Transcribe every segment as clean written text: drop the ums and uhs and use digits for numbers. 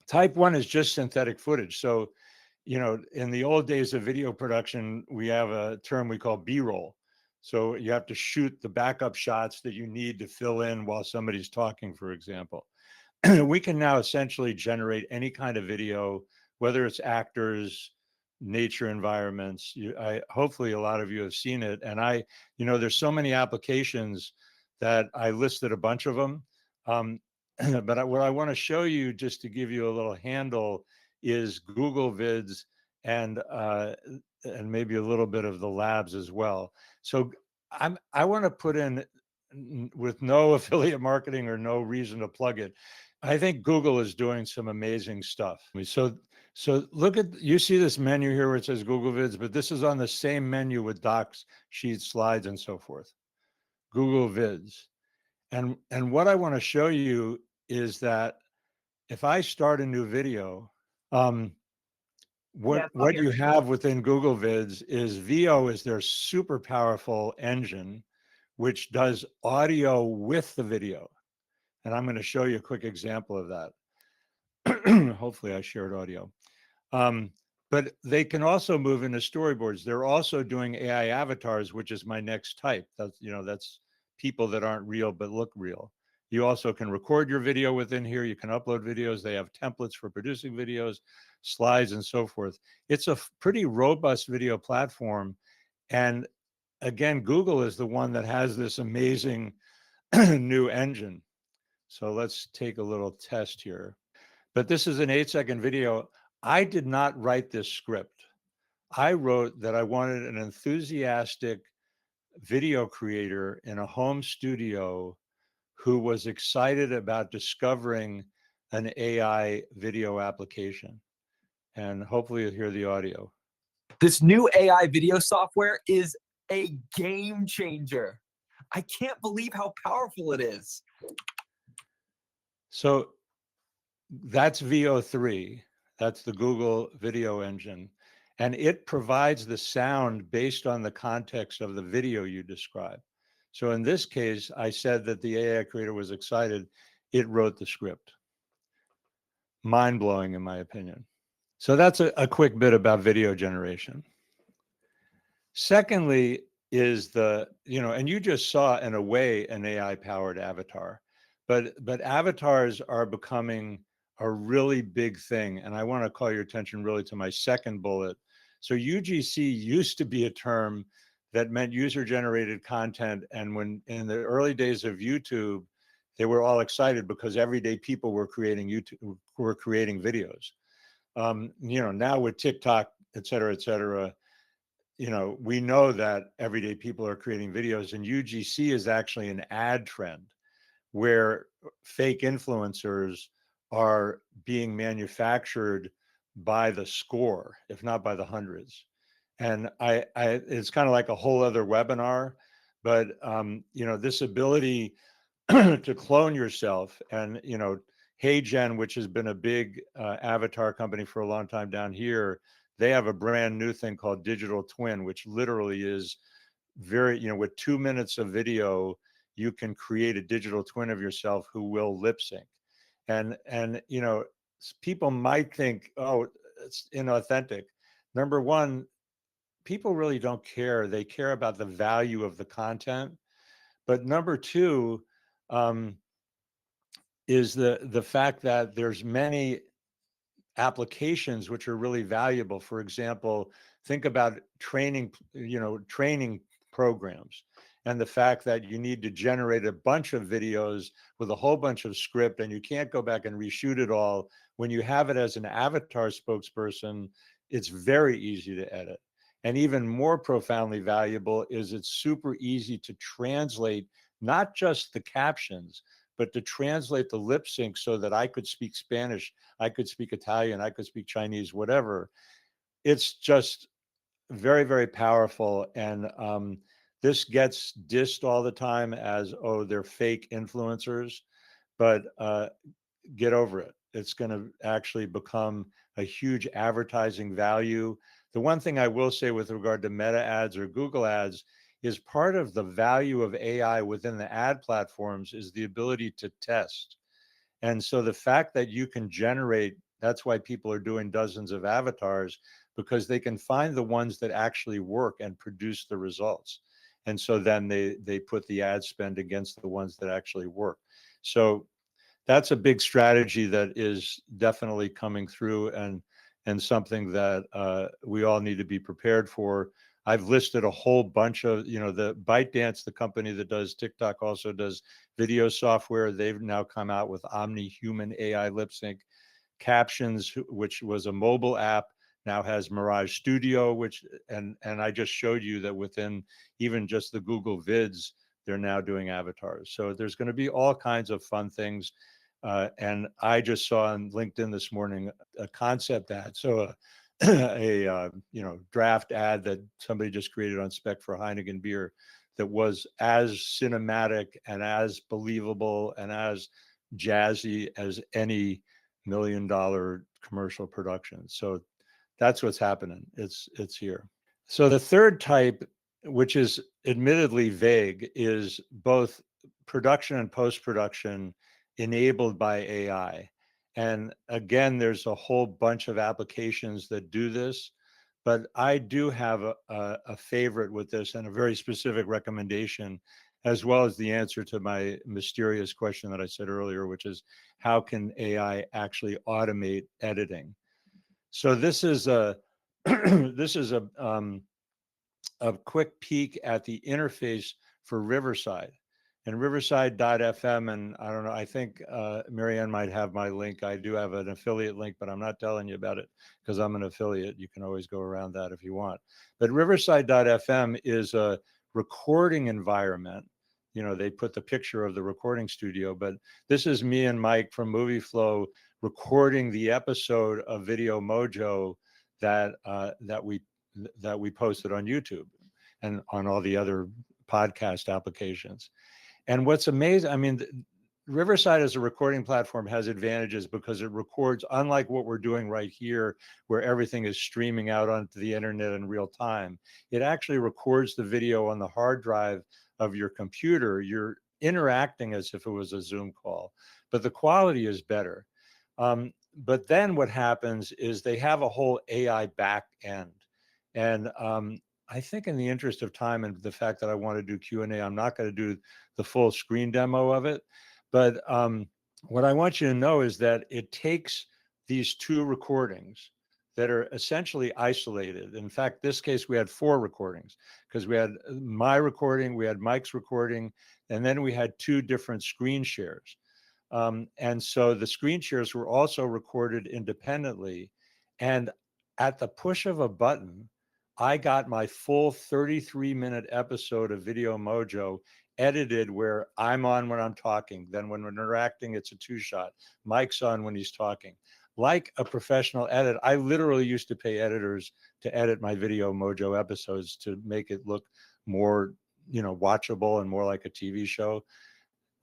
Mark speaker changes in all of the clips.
Speaker 1: Type 1 is just synthetic footage. So, in the old days of video production, we have a term we call B-roll. So you have to shoot the backup shots that you need to fill in while somebody's talking, for example. We can now essentially generate any kind of video, whether it's actors, nature environments. Hopefully a lot of you have seen it. And there's so many applications that I listed a bunch of them. But what I want to show you, just to give you a little handle, is Google Vids and maybe a little bit of the labs as well. So I want to put in, with no affiliate marketing or no reason to plug it, I think Google is doing some amazing stuff. So look at, you see this menu here where it says Google Vids, but this is on the same menu with docs, sheets, slides, and so forth. Google Vids. And what I want to show you is that if I start a new video, what you have within Google Vids is VO is their super powerful engine, which does audio with the video. And I'm going to show you a quick example of that. Hopefully I shared audio. But they can also move into storyboards. They're also doing AI avatars, which is my next type. That's people that aren't real but look real. You also can record your video within here. You can upload videos. They have templates for producing videos, slides, and so forth. It's a pretty robust video platform. And again, Google is the one that has this amazing new engine. So let's take a little test here. But this is an 8-second video. I did not write this script. I wrote that I wanted an enthusiastic video creator in a home studio who was excited about discovering an AI video application. And hopefully you'll hear the audio.
Speaker 2: This new AI video software is a game changer. I can't believe how powerful it is.
Speaker 1: So that's VO3. That's the Google video engine. And it provides the sound based on the context of the video you describe. So in this case, I said that the AI creator was excited. It wrote the script. Mind-blowing, in my opinion. So that's a quick bit about video generation. Secondly is and you just saw, in a way, an AI-powered avatar. But avatars are becoming a really big thing. And I want to call your attention really to my second bullet. So UGC used to be a term that meant user-generated content. And when in the early days of YouTube, they were all excited because everyday people were creating videos. Now with TikTok, et cetera, we know that everyday people are creating videos, and UGC is actually an ad trend where fake influencers are being manufactured by the score, if not by the hundreds. And it's kind of like a whole other webinar, but this ability to clone yourself, and HeyGen, which has been a big avatar company for a long time down here, they have a brand new thing called digital twin, which literally is very, with 2 minutes of video, you can create a digital twin of yourself who will lip sync. And people might think, oh, it's inauthentic. Number one, people really don't care. They care about the value of the content. But number two is the fact that there's many applications which are really valuable. For example, think about training programs, and the fact that you need to generate a bunch of videos with a whole bunch of script, and you can't go back and reshoot it all. When you have it as an avatar spokesperson, it's very easy to edit. And even more profoundly valuable is it's super easy to translate not just the captions, but to translate the lip sync so that I could speak Spanish, I could speak Italian, I could speak Chinese, whatever. It's just very, very powerful. And this gets dissed all the time as, oh, they're fake influencers, but get over it. It's going to actually become a huge advertising value. The one thing I will say with regard to Meta ads or Google ads is part of the value of AI within the ad platforms is the ability to test. And so the fact that you can generate That's why people are doing dozens of avatars, because they can find the ones that actually work and produce the results. And so then they put the ad spend against the ones that actually work. So that's a big strategy that is definitely coming through, and something that we all need to be prepared for. I've listed a whole bunch of, the ByteDance, the company that does TikTok, also does video software. They've now come out with Omni Human AI lip sync. Captions, which was a mobile app, now has Mirage Studio, which, and I just showed you that within even just the Google Vids, they're now doing avatars. So there's going to be all kinds of fun things. And I just saw on LinkedIn this morning a concept ad. So a draft ad that somebody just created on spec for Heineken beer that was as cinematic and as believable and as jazzy as any $1 million commercial production. So that's what's happening. It's here. So the third type, which is admittedly vague, is both production and post-production enabled by AI. And again, there's a whole bunch of applications that do this, but I do have a favorite with this and a very specific recommendation, as well as the answer to my mysterious question that I said earlier, which is how can AI actually automate editing? So this is a this is a quick peek at the interface for Riverside. And Riverside.fm, and I don't know, I think Marianne might have my link. I do have an affiliate link, but I'm not telling you about it because I'm an affiliate. You can always go around that if you want. But Riverside.fm is a recording environment. They put the picture of the recording studio, but this is me and Mike from Movie Flow recording the episode of Video Mojo that we posted on YouTube and on all the other podcast applications. And what's amazing, I mean, Riverside as a recording platform has advantages because it records, unlike what we're doing right here, where everything is streaming out onto the internet in real time. It actually records the video on the hard drive of your computer. You're interacting as if it was a Zoom call, but the quality is better. But then what happens is they have a whole AI back end. And I think in the interest of time and the fact that I want to do Q&A, I'm not going to do the full screen demo of it. But what I want you to know is that it takes these two recordings that are essentially isolated. In fact, this case, we had 4 recordings because we had my recording, we had Mike's recording, and then we had 2 different screen shares. And so the screen shares were also recorded independently. And at the push of a button, I got my full 33-minute episode of Video Mojo edited, where I'm on when I'm talking. Then when we're interacting, it's a 2-shot. Mike's on when he's talking. Like a professional edit, I literally used to pay editors to edit my Video Mojo episodes to make it look more, watchable and more like a TV show.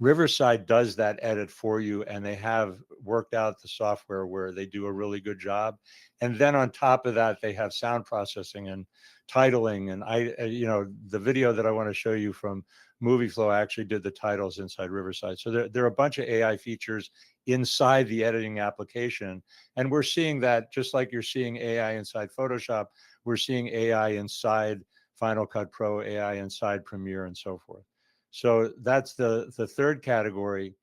Speaker 1: Riverside does that edit for you, and they have worked out the software where they do a really good job. And then on top of that, they have sound processing and titling. And the video that I want to show you from Movie Flow, I actually did the titles inside Riverside. So there are a bunch of AI features inside the editing application. And we're seeing that just like you're seeing AI inside Photoshop, we're seeing AI inside Final Cut Pro, AI inside Premiere, and so forth. So that's the third category.